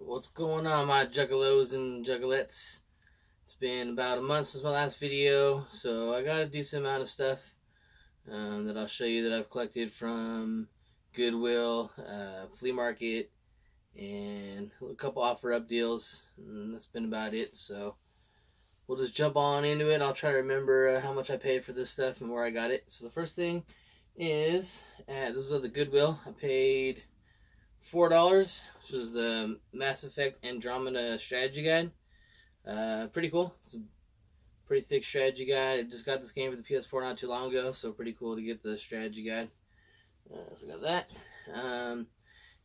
What's going on, my juggalos and juggalettes? It's been about a month since my last video, so I got a decent amount of stuff that I'll show you that I've collected from Goodwill, Flea Market, and a couple offer-up deals, and that's been about it. So we'll just jump on into it. I'll try to remember how much I paid for this stuff and where I got it. So the first thing is, this was at the Goodwill. I paid $4, which was the Mass Effect Andromeda strategy guide. Pretty cool. It's a pretty thick strategy guide. I just got this game for the PS4 not too long ago, so pretty cool to get the strategy guide. So I got that.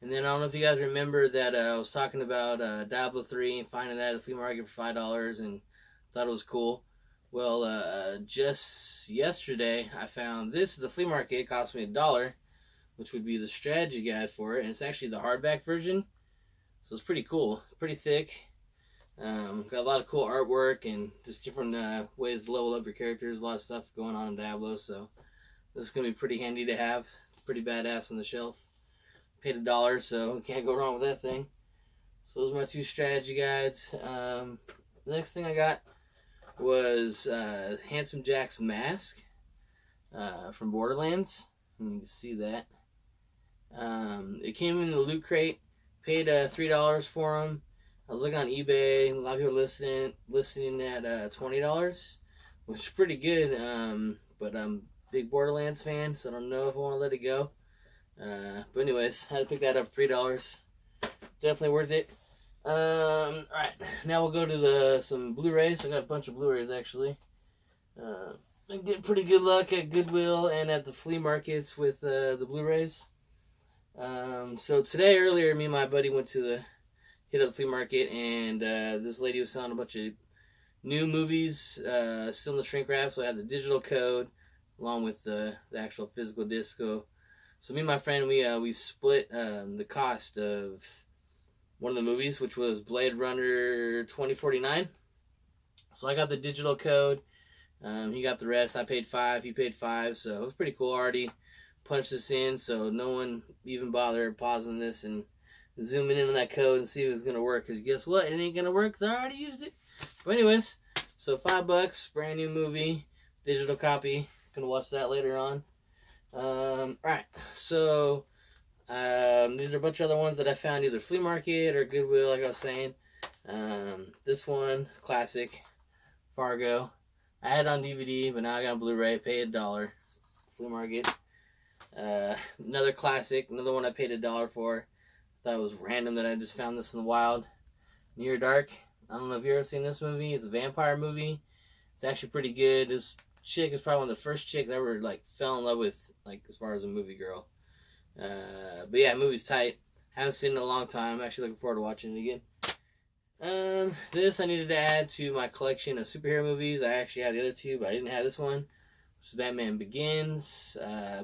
And then I don't know if you guys remember that I was talking about Diablo 3 and finding that at the flea market for $5 and thought it was cool. Well, just yesterday I found this at the flea market. It cost me $1, which would be the strategy guide for it, and it's actually the hardback version, so it's pretty cool. It's pretty thick. Got a lot of cool artwork and just different ways to level up your characters. A lot of stuff going on in Diablo, so this is going to be pretty handy to have. It's pretty badass on the shelf. Paid $1, so you can't go wrong with that thing. So those are my two strategy guides. The next thing I got was Handsome Jack's mask from Borderlands. You can see that. It came in the loot crate. Paid $3 for them. I was looking on eBay. A lot of people listening at $20, which is pretty good. But I'm a big Borderlands fan, so I don't know if I want to let it go. But anyways, I had to pick that up for $3. Definitely worth it. Alright, now we'll go to some Blu-rays. I got a bunch of Blu-rays actually. I get pretty good luck at Goodwill and at the flea markets with the Blu-rays. So today, earlier, me and my buddy went to hit up the flea market, and this lady was selling a bunch of new movies, still in the shrink wrap. So I had the digital code along with the actual physical disc. So me and my friend, we split the cost of one of the movies, which was Blade Runner 2049. So I got the digital code. He got the rest. I paid $5. He paid $5. So it was pretty cool. I already punched this in, so no one even bothered pausing this and zooming in on that code and see if it's gonna work. Because guess what? It ain't gonna work because I already used it. But anyways, so $5, brand new movie, digital copy. Gonna watch that later on. Alright, so these are a bunch of other ones that I found either flea market or Goodwill, like I was saying. This one, classic, Fargo. I had it on DVD, but now I got on Blu-ray. Paid $1, flea market. Another classic, another one I paid $1 for. Thought it was random that I just found this in the wild. Near Dark. I don't know if you've ever seen this movie. It's a vampire movie. It's actually pretty good. This chick is probably one of the first chicks I ever fell in love with, as far as a movie girl. But yeah, movie's tight. Haven't seen it in a long time. I'm actually looking forward to watching it again. This I needed to add to my collection of superhero movies. I actually had the other two, but I didn't have this one, which is Batman Begins.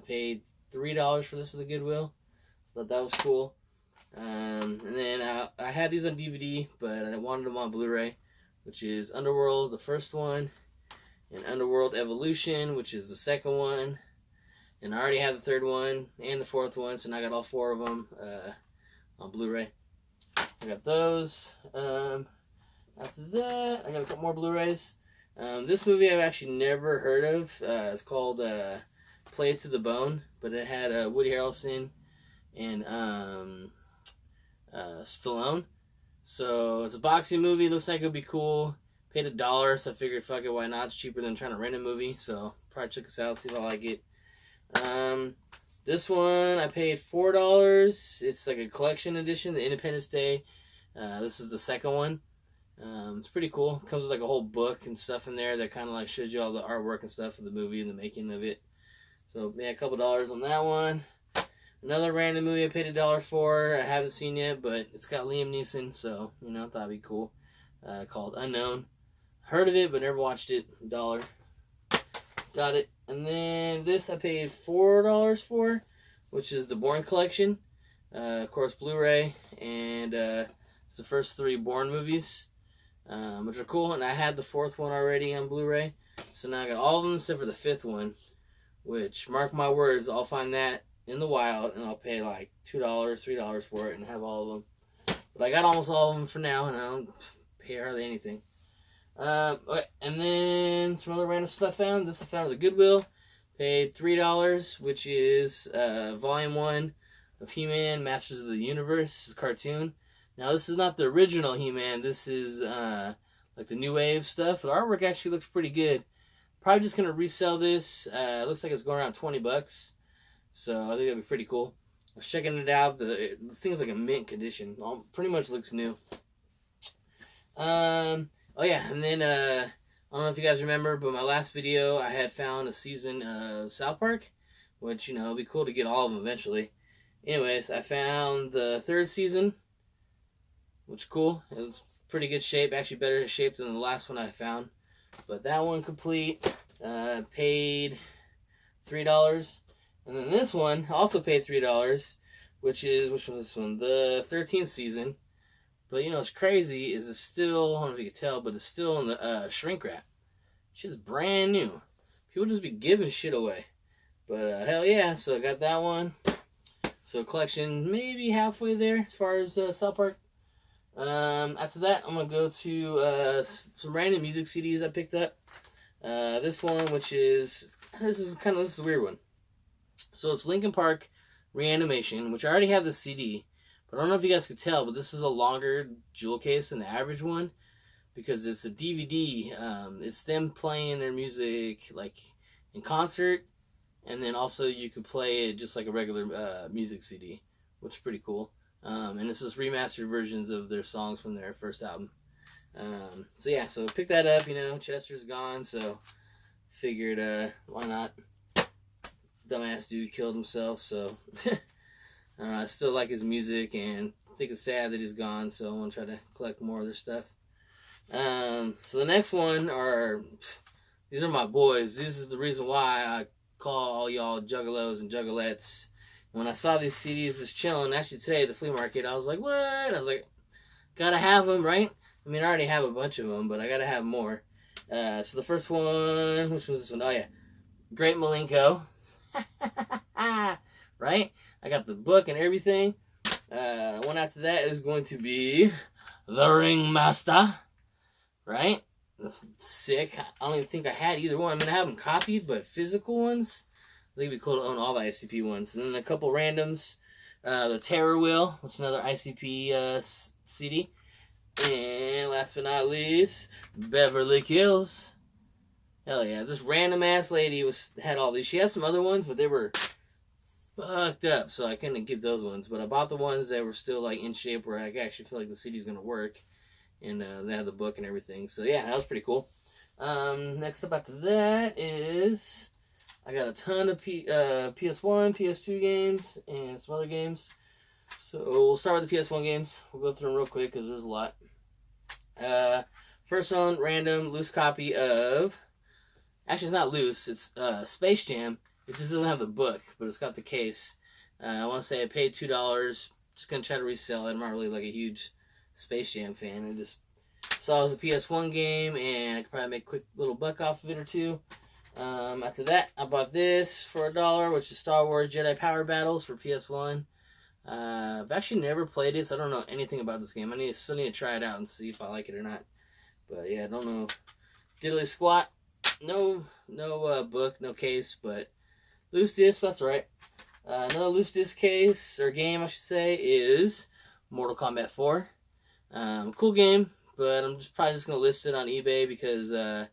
Paid $3 for this at the Goodwill. So thought that was cool. And then I had these on DVD, but I wanted them on Blu-ray, which is Underworld, the first one, and Underworld Evolution, which is the second one. And I already had the third one and the fourth one, so now I got all four of them on Blu-ray. I got those. After that, I got a couple more Blu-rays. This movie I've actually never heard of. It's called Play It to the Bone, but it had Woody Harrelson and Stallone. So it's a boxing movie. Looks like it'll be cool. Paid $1, so I figured, fuck it, why not? It's cheaper than trying to rent a movie. So probably check this out, see if I like it. This one I paid $4. It's like a collection edition, the Independence Day. This is the second one. It's pretty cool. It comes with a whole book and stuff in there that kind of shows you all the artwork and stuff of the movie and the making of it. So yeah, a couple dollars on that one. Another random movie I paid $1 for. I haven't seen yet, but it's got Liam Neeson, so I thought it'd be cool. Called Unknown. Heard of it, but never watched it. $1. Got it. And then this I paid $4 for, which is the Bourne collection. Of course, Blu-ray, and it's the first 3 Bourne movies, which are cool. And I had the 4th one already on Blu-ray, so now I got all of them except for the 5th one, which, mark my words, I'll find that in the wild, and I'll pay $2, $3 for it, and have all of them. But I got almost all of them for now, and I don't pay hardly anything. Okay, and then some other random stuff I found. This I found at the Goodwill. Paid $3, which is Volume 1 of He-Man, Masters of the Universe cartoon. Now, this is not the original He-Man. This is like the new wave stuff. The artwork actually looks pretty good. Probably just going to resell this. It looks like it's going around $20. So I think that'd be pretty cool. I was checking it out. This thing is like a mint condition. Pretty much looks new. Oh yeah, and then I don't know if you guys remember, but my last video I had found a season of South Park, which, you know, it'd be cool to get all of them eventually. Anyways, I found the 3rd season, which is cool. It was pretty good shape, actually better shape than the last one I found. But that one complete, paid $3. And then this one also paid $3, which was this one? The 13th season. But, you know, what's crazy is it's still, I don't know if you can tell, but it's still in the shrink wrap. Shit's brand new. People just be giving shit away. But, hell yeah, so I got that one. So, collection maybe halfway there as far as South Park. After that, I'm going to go to some random music CDs I picked up. This one, which is, this is a weird one. So, it's Linkin Park Reanimation, which I already have the CD. But I don't know if you guys could tell, but this is a longer jewel case than the average one, because it's a DVD. It's them playing their music like in concert, and then also you could play it just like a regular music CD, which is pretty cool. And this is remastered versions of their songs from their first album. So yeah, so pick that up. You know, Chester's gone, so figured why not? Dumbass dude killed himself, so. I still like his music, and I think it's sad that he's gone, so I want to try to collect more of their stuff. So the next one these are my boys. This is the reason why I call all y'all juggalos and juggalettes. When I saw these CDs just chilling, actually today at the flea market, I was like, what? I was like, gotta have them, right? I mean, I already have a bunch of them, but I gotta have more. So the first one, which was this one? Oh yeah, Great Milenko. Right? I got the book and everything. One after that is going to be The Ringmaster. Right? That's sick. I don't even think I had either one. I mean, I have them copied, but physical ones, I think it'd be cool to own all the ICP ones. And then a couple randoms. The Terror Wheel, which is another ICP CD. And last but not least, Beverly Hills. Hell yeah. This random ass lady had all these. She had some other ones, but they were fucked up, so I couldn't give those ones. But I bought the ones that were still like in shape where I actually feel like the CD's gonna work, and they had the book and everything. So yeah, that was pretty cool. Next up after that is I got a ton of PS1, PS2 games, and some other games. So we'll start with the PS1 games. We'll go through them real quick because there's a lot. First one, random loose copy of. Actually, it's not loose. It's Space Jam. It just doesn't have the book, but it's got the case. I want to say I paid $2. Just going to try to resell it. I'm not really like a huge Space Jam fan. I just saw it was a PS1 game, and I could probably make a quick little buck off of it or two. After that, I bought this for $1, which is Star Wars Jedi Power Battles for PS1. I've actually never played it, so I don't know anything about this game. I still need to try it out and see if I like it or not. But yeah, I don't know diddly squat. No book, no case, but loose disc, that's right. Another loose disc case, or game I should say, is Mortal Kombat 4. Cool game, but I'm probably just going to list it on eBay because I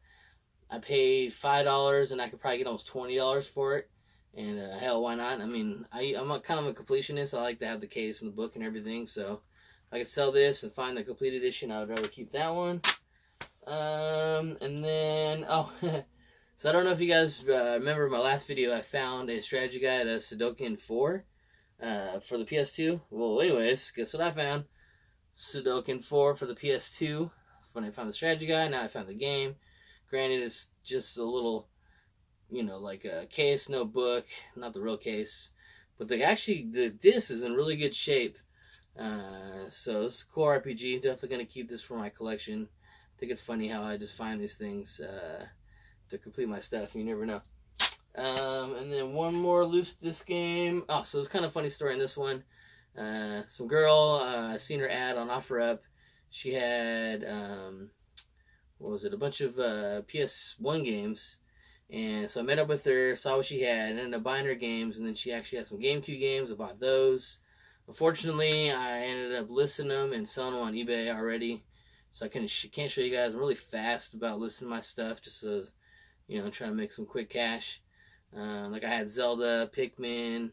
paid $5 and I could probably get almost $20 for it. And hell, why not? I mean, I'm kind of a completionist. I like to have the case and the book and everything, so if I could sell this and find the complete edition, I would rather keep that one. And then, so I don't know if you guys remember my last video, I found a strategy guide of Sudoku 4 for the PS2. Well, anyways, guess what I found? Sudoku 4 for the PS2. When I found the strategy guide, now I found the game. Granted, it's just a little, like a case, no book, not the real case. But the disc is in really good shape. So it's a cool RPG. Definitely going to keep this for my collection. I think it's funny how I just find these things to complete my stuff. You never know. And then one more loose disc game. Oh, so it's kind of a funny story in this one. Some girl, I seen her ad on OfferUp. She had, what was it, a bunch of PS1 games. And so I met up with her, saw what she had, and ended up buying her games. And then she actually had some GameCube games. I bought those. Unfortunately, I ended up listing them and selling them on eBay already. So I can't show you guys. I'm really fast about listing my stuff, just so, trying to make some quick cash. Like I had Zelda, Pikmin,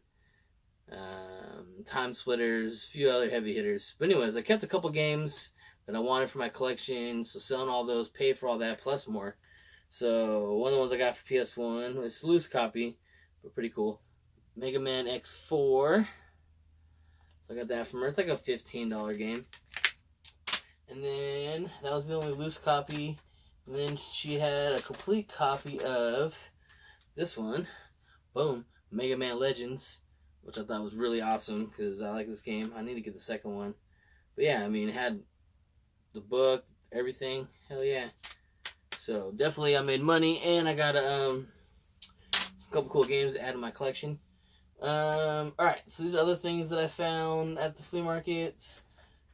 Time Splitters, a few other heavy hitters. But anyways, I kept a couple games that I wanted for my collection, so selling all those, paid for all that, plus more. So one of the ones I got for PS1 was a loose copy, but pretty cool. Mega Man X4. So I got that from her. It's like a $15 game. And then that was the only loose copy. And then she had a complete copy of this one. Boom. Mega Man Legends, which I thought was really awesome because I like this game. I need to get the second one. But yeah, I mean, it had the book, everything. Hell yeah. So definitely I made money, and I got a couple cool games to add to my collection. Alright, so these are other things that I found at the flea markets.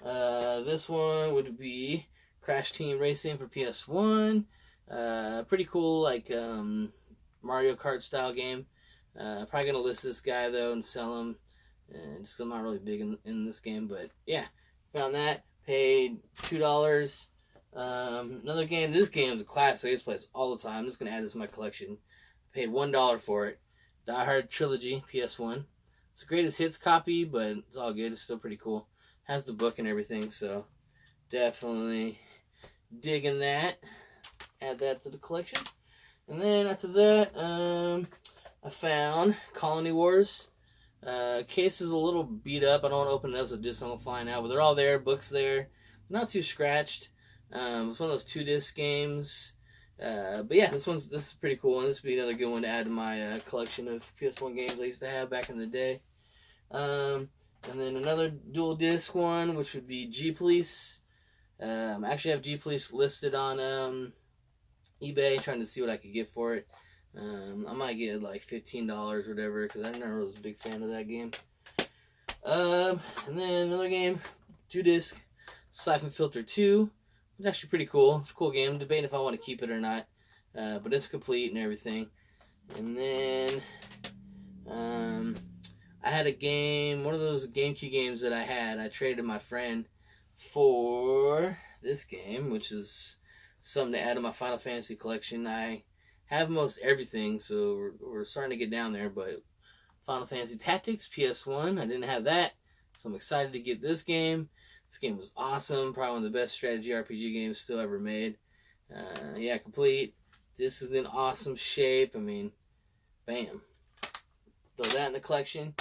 This one would be Crash Team Racing for PS1. Pretty cool, like Mario Kart style game. Probably gonna list this guy though and sell him, just because I'm not really big in this game. But yeah, found that. Paid $2. Another game. This game is a classic. I just play this all the time. I'm just gonna add this to my collection. Paid $1 for it. Die Hard Trilogy PS1. It's a greatest hits copy, but it's all good. It's still pretty cool. Has the book and everything, so definitely digging that. Add that to the collection. And then after that, I found Colony Wars. Case is a little beat up. I don't want to open it up so discs don't fly out, but they're all there. Books there. Not too scratched. It's one of those 2-disc games. But yeah, this is pretty cool, and this would be another good one to add to my collection of PS1 games I used to have back in the day. And then another dual disc one, which would be G-Police. I actually have G-Police listed on eBay, trying to see what I could get for it. I might get like $15 or whatever, because I never was a big fan of that game. And then another game, 2-disc, Siphon Filter 2. It's actually pretty cool. It's a cool game. I'm debating if I want to keep it or not. But it's complete and everything. And then I had a game, one of those GameCube games that I had. I traded my friend for this game, which is something to add to my Final Fantasy collection. I have most everything, so we're starting to get down there. But Final Fantasy Tactics PS1, I didn't have that, so I'm excited to get this game. This game was awesome. Probably one of the best strategy RPG games still ever made. Yeah, complete. This is in awesome shape. I mean, bam. Throw that in the collection.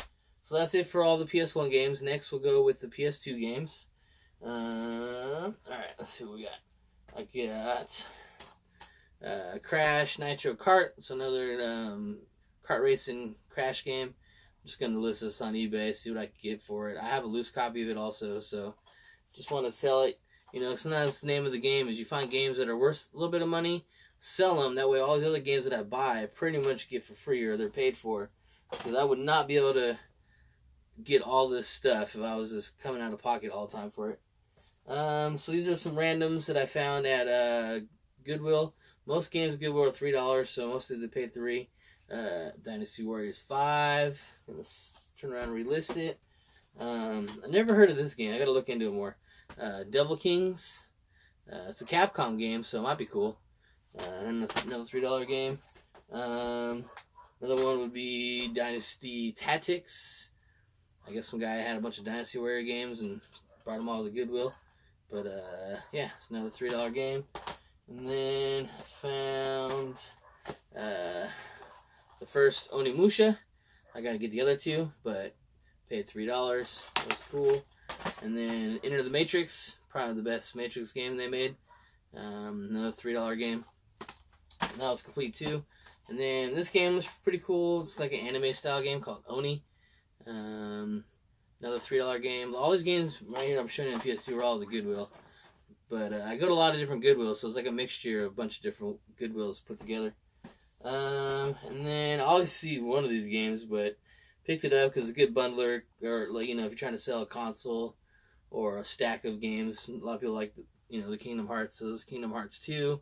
So that's it for all the PS1 games. Next, we'll go with the PS2 games. Alright, let's see what we got. I got Crash Nitro Kart. It's another kart racing crash game. I'm just going to list this on eBay, see what I can get for it. I have a loose copy of it also, so just want to sell it. Sometimes the name of the game is you find games that are worth a little bit of money, sell them. That way all these other games that I buy, I pretty much get for free or they're paid for. Because I would not be able to get all this stuff if I was just coming out of pocket all the time for it. So these are some randoms that I found at Goodwill. Most games Goodwill are $3, so most of they paid $3. Dynasty Warriors 5. Let's turn around and relist it. I never heard of this game. I gotta look into it more. Devil Kings. It's a Capcom game, so it might be cool. And another $3 game. Another one would be Dynasty Tactics. I guess some guy had a bunch of Dynasty Warrior games and brought them all to the Goodwill. But yeah, it's another $3 game. And then I found the first Onimusha. I gotta get the other two, but paid $3. That was cool. And then Enter the Matrix, probably the best Matrix game they made. Another $3 game. And that was complete too. And then this game was pretty cool. It's like an anime style game called Oni. Another $3 game. All these games right here I'm showing you on PS2 are all the Goodwill. But I go to a lot of different Goodwills, so it's like a mixture of a bunch of different Goodwills put together. And then I always see one of these games, but Picked it up because it's a good bundler, or like, if you're trying to sell a console or a stack of games. A lot of people like the Kingdom Hearts. So this Kingdom Hearts 2.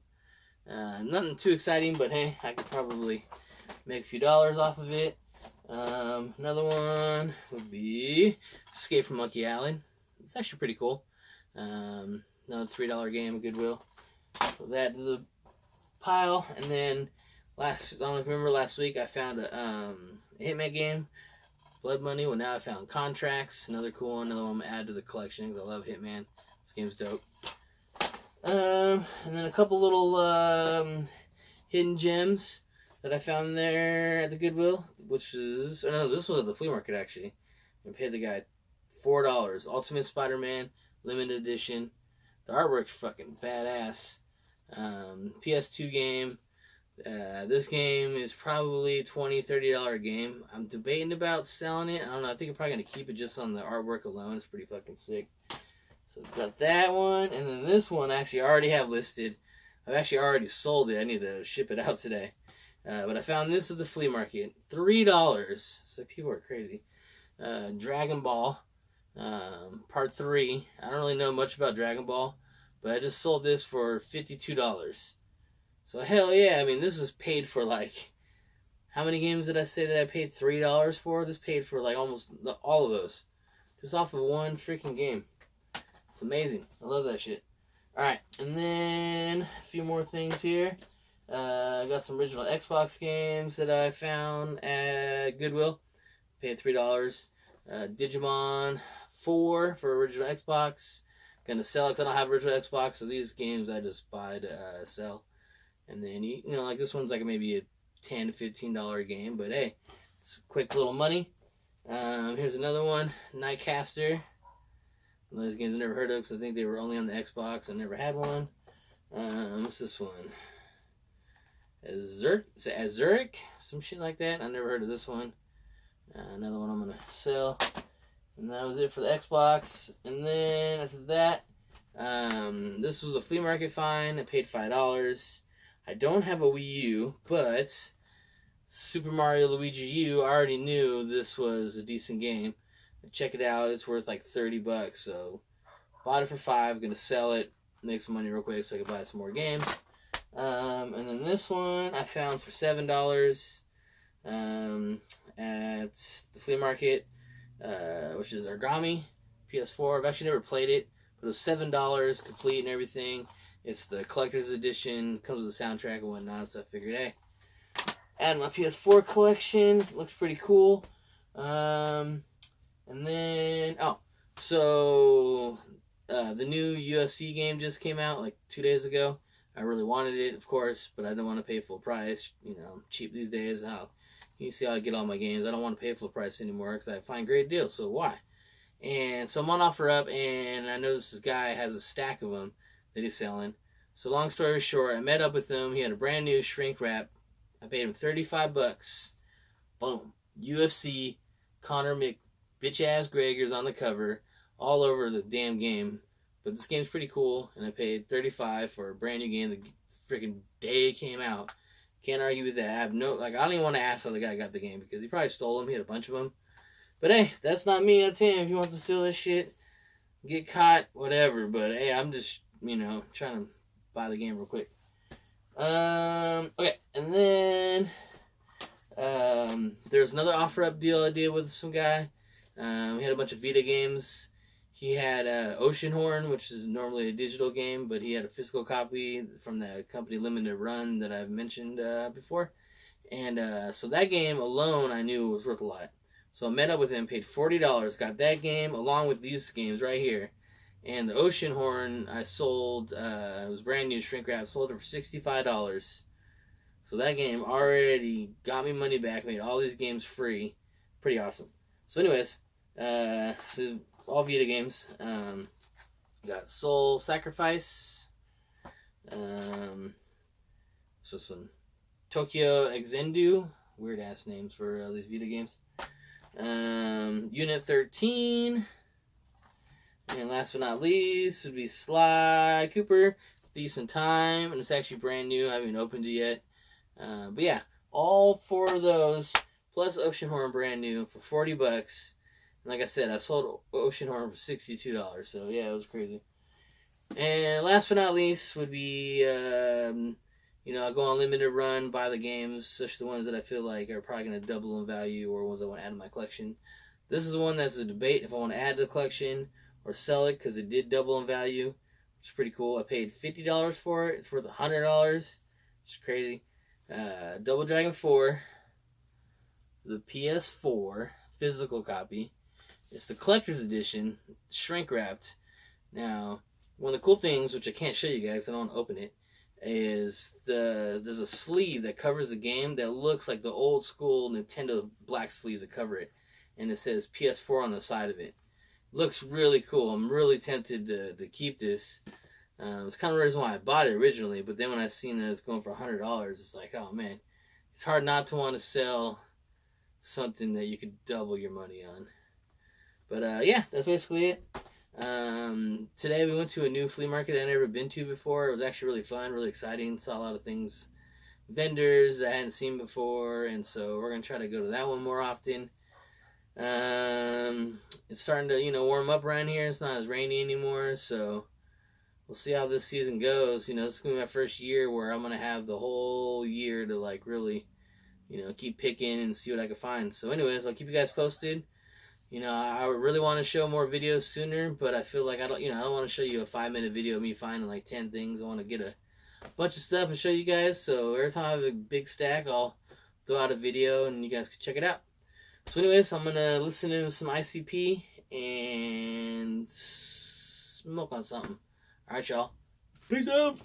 Nothing too exciting, but hey, I could probably make a few dollars off of it. Another one would be Escape from Monkey Island. It's actually pretty cool. Another $3 game, Goodwill. Put that to the pile. And then I don't know if you remember last week, I found a Hitman game, Blood Money. Well, now I found Contracts, another cool one, another one I'm gonna add to the collection because I love Hitman. This game's dope. And then a couple little hidden gems that I found there at the Goodwill, which is, this was at the flea market actually. I paid the guy $4. Ultimate Spider-Man limited edition. The artwork's fucking badass. PS2 game. This game is probably $20-$30 game. I'm debating about selling it. I don't know. I think I'm probably gonna keep it just on the artwork alone. It's pretty fucking sick. So got that one, and then this one I actually already have listed. I've actually already sold it. I need to ship it out today. But I found this at the flea market. $3. So people are crazy. Dragon Ball, Part 3. I don't really know much about Dragon Ball, but I just sold this for $52. So hell yeah, I mean, this is paid for like, how many games did I say that I paid $3 for? This paid for like almost all of those. Just off of one freaking game. It's amazing. I love that shit. Alright, and then a few more things here. I got some original Xbox games that I found at Goodwill. Paid $3. Digimon 4 for original Xbox. Gonna sell it because I don't have original Xbox, so these games I just buy to sell. And then, like this one's like maybe a $10 to $15 game, but hey, it's quick little money. Here's another one, Nightcaster. One of those games I never heard of because I think they were only on the Xbox. I never had one. What's this one? Azuric? Some shit like that. I never heard of this one. Another one I'm going to sell. And that was it for the Xbox. And then after that, this was a flea market find. I paid $5. I don't have a Wii U, but Super Mario Luigi U, I already knew this was a decent game. Check it out. It's worth like $30. So bought it for $5. Gonna sell it, make some money real quick so I can buy some more games. And then this one I found for $7 at the flea market, which is Origami PS4. I've actually never played it, but it was $7 complete and everything. It's the collector's edition, comes with a soundtrack and whatnot, so I figured, hey, add my PS4 collection. It looks pretty cool. And then, so the new UFC game just came out like 2 days ago. I really wanted it, of course, but I didn't want to pay full price. Cheap these days. You see how I get all my games. I don't want to pay full price anymore because I find great deals, so why? And so I'm on OfferUp, and I noticed this guy has a stack of them that he's selling. So long story short, I met up with him. He had a brand new shrink wrap. I paid him $35. Boom. UFC, Conor bitch-ass Gregor's on the cover, all over the damn game. But this game's pretty cool, and I paid $35 for a brand new game the freaking day it came out. Can't argue with that. I don't even want to ask how the guy got the game because he probably stole them. He had a bunch of them. But hey, that's not me. That's him. If he wants to steal this shit, get caught, whatever. But hey, I'm just, trying to buy the game real quick. Okay, and then there's another OfferUp deal I did with some guy. We had a bunch of Vita games. He had Oceanhorn, which is normally a digital game, but he had a physical copy from the company Limited Run that I've mentioned before. And so that game alone I knew was worth a lot. So I met up with him, paid $40, got that game along with these games right here. And the Oceanhorn I sold, it was brand new shrink wrap, sold it for $65. So that game already got me money back, made all these games free. Pretty awesome. So anyways, so all Vita games. Got Soul Sacrifice. What's this one? Tokyo Exendu. Weird ass names for these Vita games. Unit 13. And last but not least would be Sly Cooper. Decent Time. And it's actually brand new. I haven't even opened it yet. But yeah, all four of those plus Ocean Horn brand new for $40. And like I said, I sold Ocean Horn for $62. So yeah, it was crazy. And last but not least would be, I go on limited run, buy the games, especially the ones that I feel like are probably going to double in value or ones I want to add to my collection. This is the one that's a debate if I want to add to the collection or sell it because it did double in value, which is pretty cool. I paid $50 for it. It's worth $100. It's crazy. Double Dragon 4, the PS4 physical copy. It's the collector's edition, shrink wrapped. Now, one of the cool things, which I can't show you guys, I don't want to open it, is there's a sleeve that covers the game that looks like the old school Nintendo black sleeves that cover it, and it says PS4 on the side of it. Looks really cool. I'm really tempted to keep this. It's kind of the reason why I bought it originally, but then when I seen that it's going for $100, it's like, oh man, it's hard not to want to sell something that you could double your money on. But yeah, that's basically it. Today we went to a new flea market that I've never been to before. It was actually really fun, really exciting. Saw a lot of things, vendors I hadn't seen before, and so we're gonna try to go to that one more often. It's starting to warm up around here. It's not as rainy anymore, so we'll see how this season goes. It's gonna be my first year where I'm gonna have the whole year to like really keep picking and see what I can find. So anyways, I'll keep you guys posted. I really want to show more videos sooner, but I feel like I don't want to show you a 5-minute video of me finding like 10 things. I want to get a bunch of stuff and show you guys. So every time I have a big stack, I'll throw out a video and you guys can check it out. So anyways, I'm going to listen to some ICP and smoke on something. Alright, y'all. Peace out.